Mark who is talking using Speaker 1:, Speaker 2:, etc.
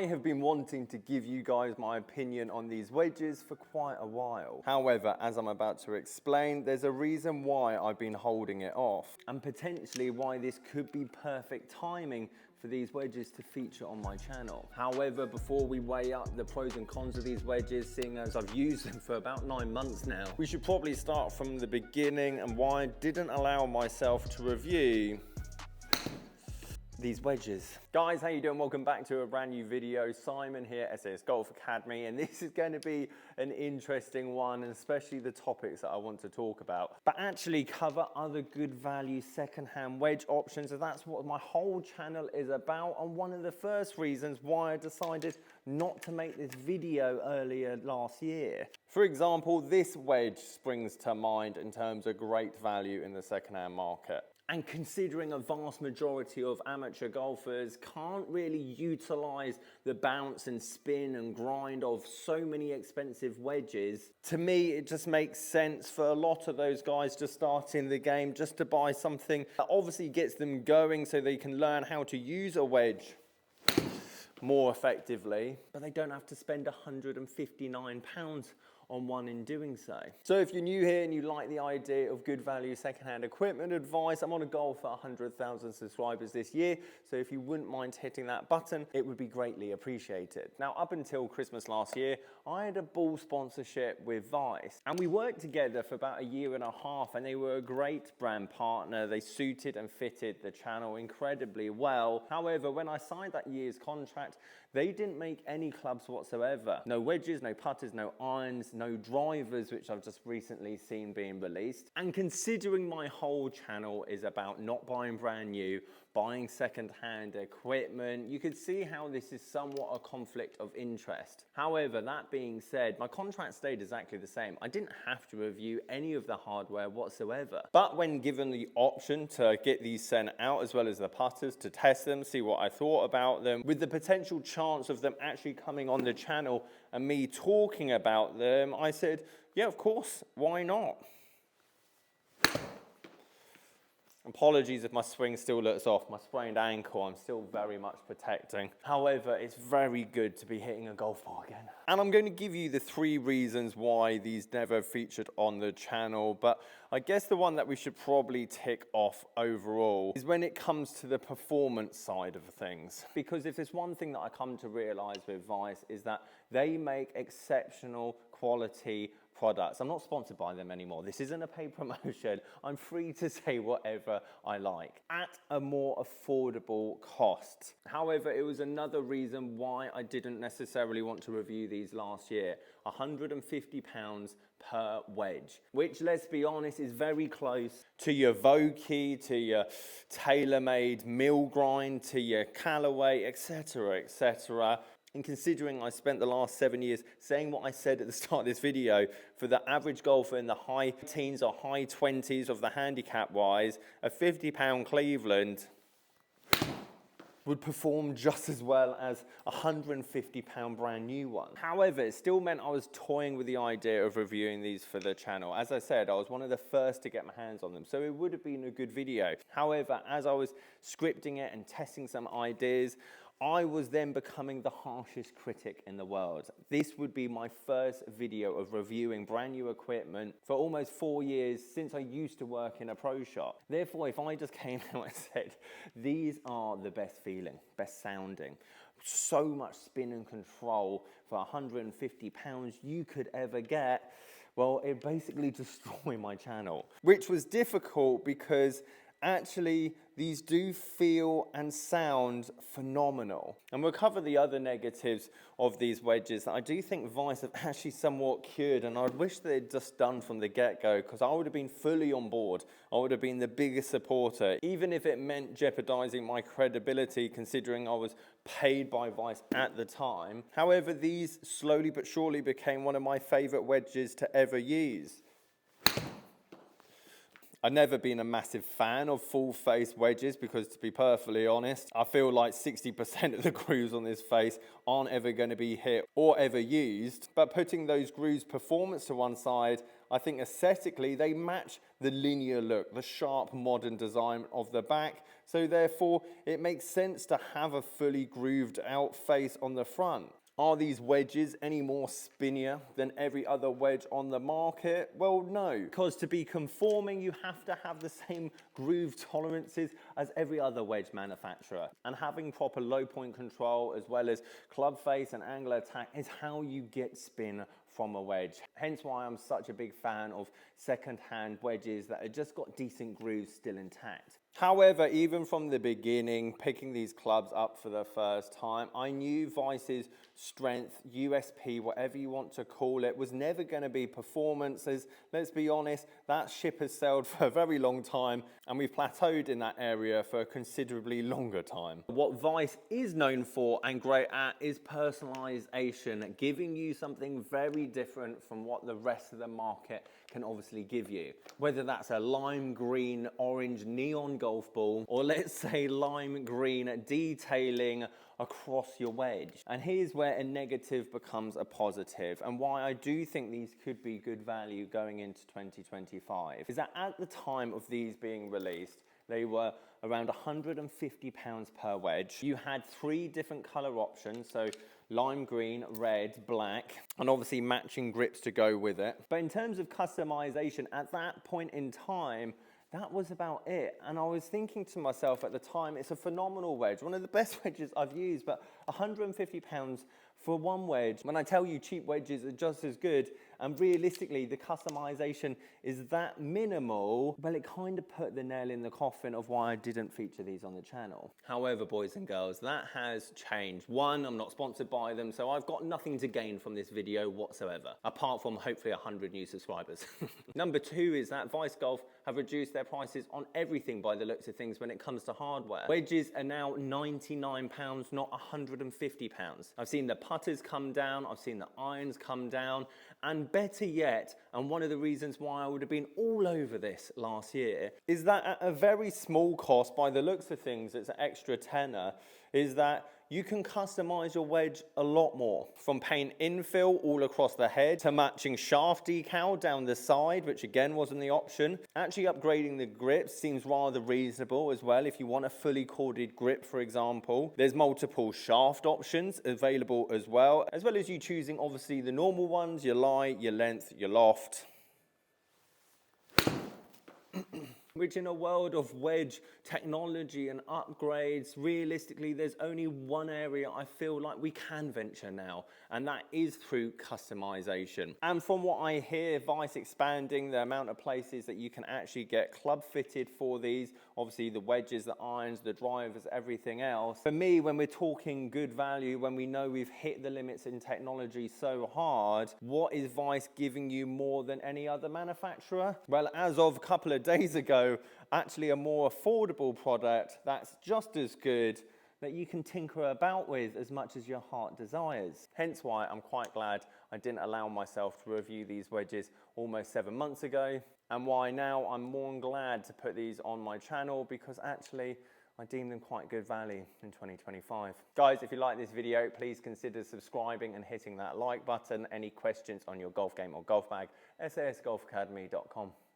Speaker 1: I have been wanting to give you guys my opinion on these wedges for quite a while. However, as I'm about to explain, there's a reason why I've been holding it off, and potentially why this could be perfect timing for these wedges to feature on my channel. However, before we weigh up the pros and cons of these wedges, seeing as I've used them for about 9 months now, we should probably start from the beginning and why I didn't allow myself to review these wedges. Guys, how you doing? Welcome back to a brand new video. Simon here, SAS Golf Academy, and this is going to be an interesting one, and especially the topics that I want to talk about, but actually cover other good value secondhand wedge options, and that's what my whole channel is about, and one of the first reasons why I decided not to make this video earlier last year. For example, this wedge springs to mind in terms of great value in the secondhand market. And considering a vast majority of amateur golfers can't really utilize the bounce and spin and grind of so many expensive wedges, to me it just makes sense for a lot of those guys just starting the game just to buy something that obviously gets them going so they can learn how to use a wedge more effectively, but they don't have to spend £159 on one in doing so. So if you're new here and you like the idea of good value secondhand equipment advice, I'm on a goal for 100,000 subscribers this year, so if you wouldn't mind hitting that button, it would be greatly appreciated. Now, up until Christmas last year, I had a ball sponsorship with Vice, and we worked together for about 1.5 years, and they were a great brand partner. They suited and fitted the channel incredibly well. However, when I signed that year's contract, they didn't make any clubs whatsoever. No wedges, no putters, no irons, no drivers, which I've just recently seen being released. And considering my whole channel is about not buying brand new, buying second-hand equipment, you could see how this is somewhat a conflict of interest. However, that being said, my contract stayed exactly the same. I didn't have to review any of the hardware whatsoever. But when given the option to get these sent out, as well as the putters, to test them, see what I thought about them, with the potential chance of them actually coming on the channel and me talking about them, I said, yeah, of course, why not? Apologies if my swing still looks off. My sprained ankle, I'm still very much protecting. However, it's very good to be hitting a golf ball again. And I'm going to give you the 3 reasons why these never featured on the channel, but I guess the one that we should probably tick off overall is when it comes to the performance side of things. Because if there's one thing that I come to realize with Vice is that they make exceptional quality products. I'm not sponsored by them anymore. This isn't a paid promotion. I'm free to say whatever I like at a more affordable cost. However, it was another reason why I didn't necessarily want to review these last year. £150 per wedge, which, let's be honest, is very close to your Vokey, to your TaylorMade mill grind, to your Callaway, etc., etc. And considering I spent the last 7 years saying what I said at the start of this video, for the average golfer in the high teens or high 20s of the handicap wise, a £50 Cleveland would perform just as well as a £150 brand new one. However, it still meant I was toying with the idea of reviewing these for the channel. As I said, I was one of the first to get my hands on them, so it would have been a good video. However, as I was scripting it and testing some ideas, I was then becoming the harshest critic in the world. This would be my first video of reviewing brand new equipment for almost 4 years since I used to work in a pro shop. Therefore, if I just came out and said, these are the best feeling, best sounding, so much spin and control for £150 you could ever get, well, it basically destroyed my channel, which was difficult because actually these do feel and sound phenomenal. And we'll cover the other negatives of these wedges that I do think Vice have actually somewhat cured, and I wish they'd just done from the get-go, because I would have been fully on board. I would have been the biggest supporter, even if it meant jeopardizing my credibility, considering I was paid by Vice at the time. However, these slowly but surely became one of my favorite wedges to ever use. I've never been a massive fan of full face wedges because, to be perfectly honest, I feel like 60% of the grooves on this face aren't ever going to be hit or ever used. But putting those grooves performance to one side, I think aesthetically they match the linear look, the sharp modern design of the back. So therefore it makes sense to have a fully grooved out face on the front. Are these wedges any more spinnier than every other wedge on the market? Well, no, because to be conforming, you have to have the same groove tolerances as every other wedge manufacturer. And having proper low point control as well as club face and angle attack is how you get spin from a wedge. Hence why I'm such a big fan of second-hand wedges that have just got decent grooves still intact. However, even from the beginning, picking these clubs up for the first time, I knew Vice's strength, USP, whatever you want to call it, was never going to be performances. Let's be honest, that ship has sailed for a very long time and we've plateaued in that area for a considerably longer time. What Vice is known for and great at is personalization, giving you something very different from what the rest of the market can obviously give you. Whether that's a lime green, orange neon golf ball, or let's say lime green detailing across your wedge. And here's where a negative becomes a positive, and why I do think these could be good value going into 2025, is that at the time of these being released, they were around £150 per wedge. You had 3 different color options, so lime green, red, black, and obviously matching grips to go with it. But in terms of customization, at that point in time, that was about it. And I was thinking to myself at the time, it's a phenomenal wedge, one of the best wedges I've used, but £150 for one wedge. When I tell you cheap wedges are just as good, and realistically the customization is that minimal, well, it kind of put the nail in the coffin of why I didn't feature these on the channel. However, boys and girls, that has changed. One, I'm not sponsored by them, so I've got nothing to gain from this video whatsoever, apart from hopefully 100 new subscribers. Number 2 is that Vice Golf have reduced their prices on everything by the looks of things when it comes to hardware. Wedges are now £99, not £150. I've seen the putters come down, I've seen the irons come down, and better yet, and one of the reasons why I would have been all over this last year, is that at a very small cost, by the looks of things, it's an extra tenner, is that you can customize your wedge a lot more. From paint infill all across the head to matching shaft decal down the side, which again wasn't the option. Actually upgrading the grips seems rather reasonable as well if you want a fully corded grip, for example. There's multiple shaft options available as well as you choosing obviously the normal ones, your lie, your length, your loft. Which in a world of wedge technology and upgrades, realistically, there's only one area I feel like we can venture now, and that is through customization. And from what I hear, Vice expanding the amount of places that you can actually get club fitted for these, obviously the wedges, the irons, the drivers, everything else. For me, when we're talking good value, when we know we've hit the limits in technology so hard, what is Vice giving you more than any other manufacturer? Well, as of a couple of days ago, actually a more affordable product that's just as good, that you can tinker about with as much as your heart desires. Hence why I'm quite glad I didn't allow myself to review these wedges almost 7 months ago, and why now I'm more than glad to put these on my channel, because actually I deem them quite good value in 2025. Guys, if you like this video, please consider subscribing and hitting that like button. Any questions on your golf game or golf bag, sasgolfacademy.com.